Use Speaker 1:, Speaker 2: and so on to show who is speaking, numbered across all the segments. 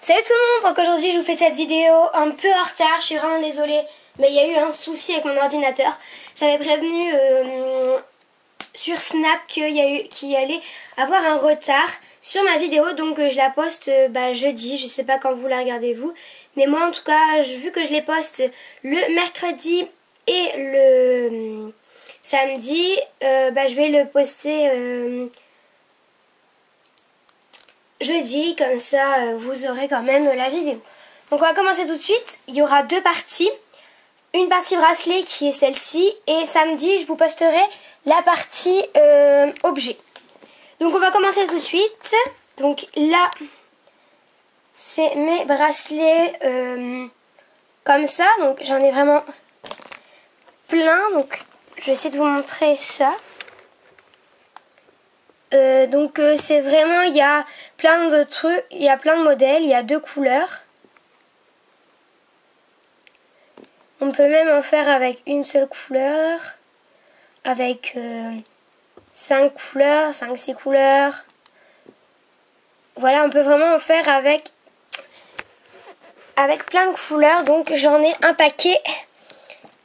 Speaker 1: Salut tout le monde, donc aujourd'hui je vous fais cette vidéo un peu en retard, je suis vraiment désolée, mais il y a eu un souci avec mon ordinateur. J'avais prévenu sur Snap qu'il allait avoir un retard sur ma vidéo, donc je la poste jeudi, je sais pas quand vous la regardez vous, mais moi en tout cas, vu que je les poste le mercredi et le samedi, je vais le poster jeudi, comme ça vous aurez quand même la vidéo. Donc on va commencer tout de suite. Il y aura deux parties. Une partie bracelet qui est celle-ci. Et samedi je vous posterai la partie objet. Donc on va commencer tout de suite. Donc là c'est mes bracelets comme ça. Donc j'en ai vraiment plein. Donc je vais essayer de vous montrer ça. C'est vraiment, il y a plein de trucs, il y a plein de modèles, il y a deux couleurs. On peut même en faire avec une seule couleur, avec 5 couleurs, 5-6 couleurs. Voilà, on peut vraiment en faire avec plein de couleurs. Donc j'en ai un paquet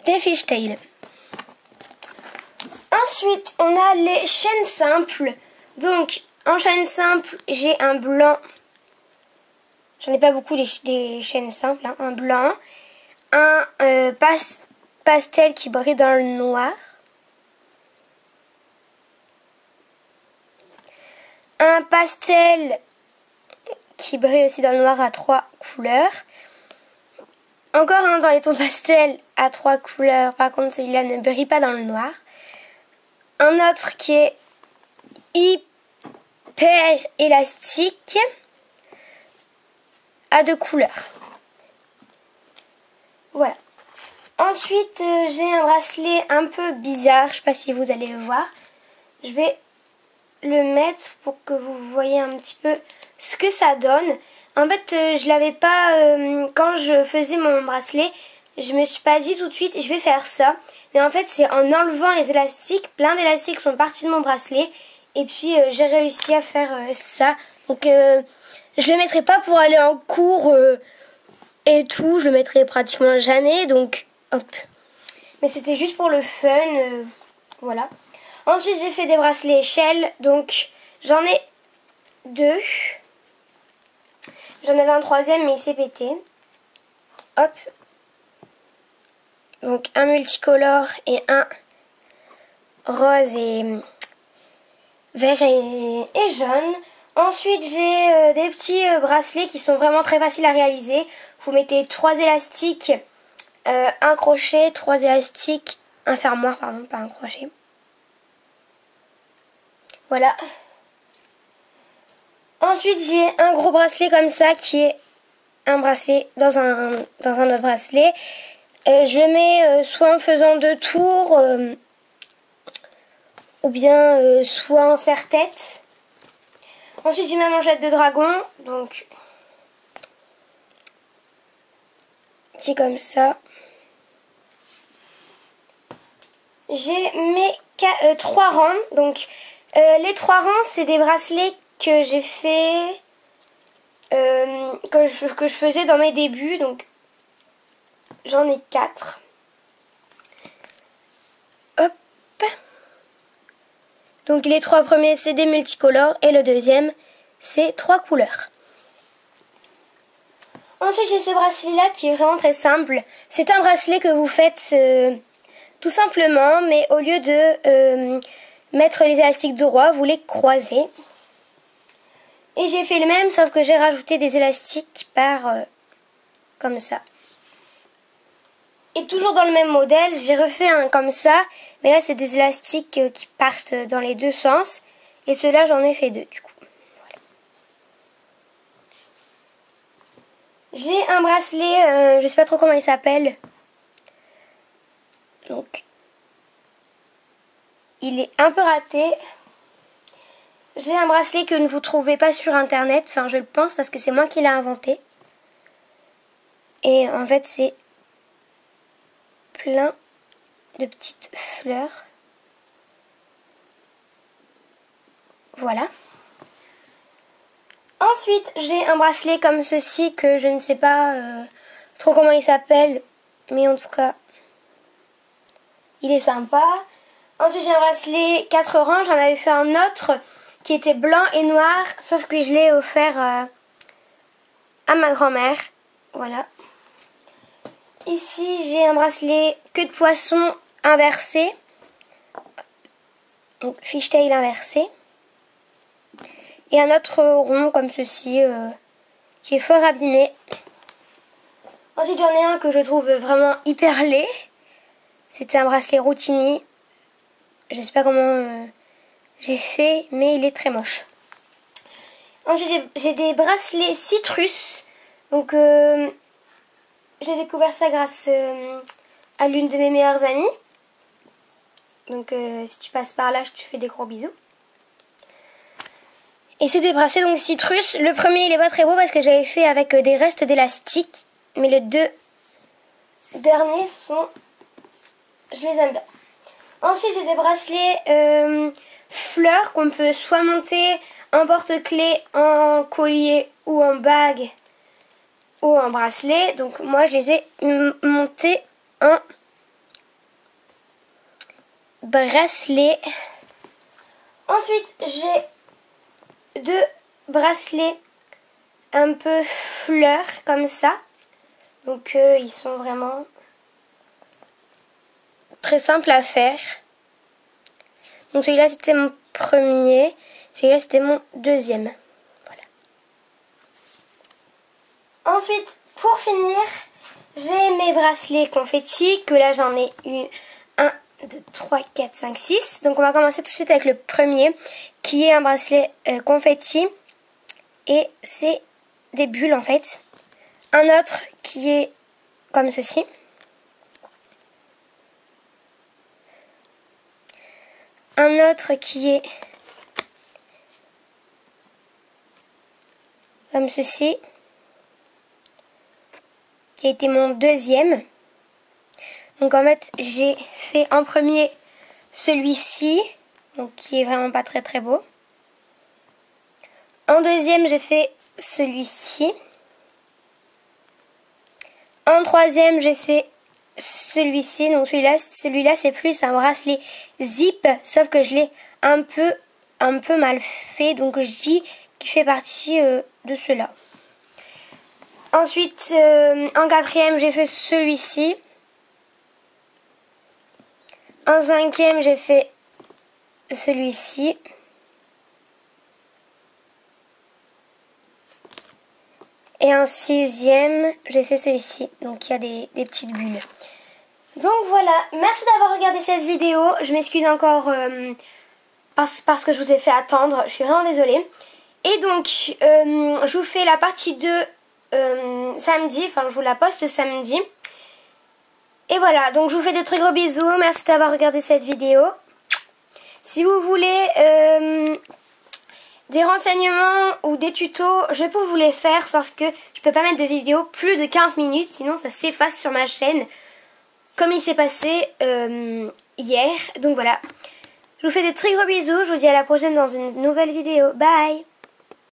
Speaker 1: des fishtails. Ensuite, on a les chaînes simples. Donc, en chaîne simple, j'ai un blanc. J'en ai pas beaucoup des chaînes simples. Hein. Un blanc. Un pastel qui brille dans le noir. Un pastel qui brille aussi dans le noir à 3 couleurs. Encore un dans les tons pastel à 3 couleurs. Par contre, celui-là ne brille pas dans le noir. Un autre qui est hyper élastique à 2 couleurs. Voilà. Ensuite, j'ai un bracelet un peu bizarre. Je ne sais pas si vous allez le voir. Je vais le mettre pour que vous voyez un petit peu ce que ça donne. En fait, je l'avais pas... quand je faisais mon bracelet, je me suis pas dit tout de suite, je vais faire ça. Mais en fait, c'est en enlevant les élastiques. Plein d'élastiques sont partis de mon bracelet. Et puis, j'ai réussi à faire ça. Donc, je le mettrai pas pour aller en cours et tout. Je le mettrai pratiquement jamais. Donc, hop. Mais c'était juste pour le fun. Voilà. Ensuite, j'ai fait des bracelets échelles. Donc, j'en ai 2. J'en avais un troisième, mais il s'est pété. Hop. Donc, un multicolore et un rose et vert et jaune. Ensuite, j'ai des petits bracelets qui sont vraiment très faciles à réaliser. Vous mettez 3 élastiques, un crochet, 3 élastiques, un fermoir, pardon, pas un crochet. Voilà. Ensuite, j'ai un gros bracelet comme ça qui est un bracelet dans un autre bracelet. Je le mets soit en faisant 2 tours ou bien soit en serre-tête. Ensuite, j'ai ma manchette de dragon, donc qui est comme ça. J'ai mes 3 rangs, donc les 3 rangs, c'est des bracelets que j'ai fait, que je faisais dans mes débuts, donc j'en ai 4. Hop. Donc les 3 premiers, c'est des multicolores et le deuxième, c'est 3 couleurs. Ensuite, j'ai ce bracelet-là qui est vraiment très simple. C'est un bracelet que vous faites tout simplement, mais au lieu de mettre les élastiques de roi, vous les croisez. Et j'ai fait le même, sauf que j'ai rajouté des élastiques comme ça. Et toujours dans le même modèle, j'ai refait un comme ça. Mais là, c'est des élastiques qui partent dans les deux sens. Et ceux-là, j'en ai fait 2 du coup. Voilà. J'ai un bracelet, je sais pas trop comment il s'appelle. Donc, il est un peu raté. J'ai un bracelet que ne vous trouvez pas sur internet. Enfin, je le pense parce que c'est moi qui l'ai inventé. Et en fait, c'est plein de petites fleurs. Voilà. Ensuite, j'ai un bracelet comme ceci que je ne sais pas trop comment il s'appelle. Mais en tout cas, il est sympa. Ensuite, j'ai un bracelet 4 rangs. J'en avais fait un autre qui était blanc et noir. Sauf que je l'ai offert à ma grand-mère. Voilà. Ici, j'ai un bracelet queue de poisson inversé. Donc, fishtail inversé. Et un autre rond comme ceci qui est fort abîmé. Ensuite, j'en ai un que je trouve vraiment hyper laid. C'était un bracelet Routini. Je sais pas comment j'ai fait, mais il est très moche. Ensuite, j'ai des bracelets citrus. Donc, j'ai découvert ça grâce à l'une de mes meilleures amies. Donc, si tu passes par là, je te fais des gros bisous. Et c'est des bracelets donc citrus. Le premier, il est pas très beau parce que j'avais fait avec des restes d'élastique. Mais les deux derniers sont... Je les aime bien. Ensuite, j'ai des bracelets fleurs qu'on peut soit monter en porte-clés, en collier ou en bague ou en bracelet. Donc moi, je les ai montés en bracelet. Ensuite, j'ai 2 bracelets un peu fleurs comme ça. Donc ils sont vraiment très simples à faire. Donc celui-là c'était mon premier, celui-là c'était mon deuxième. Voilà. Ensuite, pour finir, j'ai mes bracelets confetti, que là j'en ai eu 1, 2, 3, 4, 5, 6. Donc on va commencer tout de suite avec le premier, qui est un bracelet confetti. Et c'est des bulles en fait. Un autre qui est comme ceci. Un autre qui est comme ceci. Qui a été mon deuxième. Donc en fait j'ai fait en premier celui-ci. Donc qui est vraiment pas très très beau. En deuxième j'ai fait celui-ci. En troisième, j'ai fait celui-ci. Donc celui-là c'est plus un bracelet zip, sauf que je l'ai un peu mal fait. Donc je dis qu'il fait partie de ceux-là. Ensuite, en quatrième, j'ai fait celui-ci. En cinquième, j'ai fait celui-ci. Et en sixième, j'ai fait celui-ci. Donc il y a des petites bulles. Donc voilà, merci d'avoir regardé cette vidéo. Je m'excuse encore parce que je vous ai fait attendre. Je suis vraiment désolée. Et donc, je vous fais la partie 2 samedi. Enfin, je vous la poste samedi. Et voilà, donc je vous fais de très gros bisous. Merci d'avoir regardé cette vidéo. Si vous voulez... des renseignements ou des tutos, je peux vous les faire, sauf que je peux pas mettre de vidéo plus de 15 minutes, sinon ça s'efface sur ma chaîne, comme il s'est passé hier. Donc voilà, je vous fais de très gros bisous, je vous dis à la prochaine dans une nouvelle vidéo. Bye!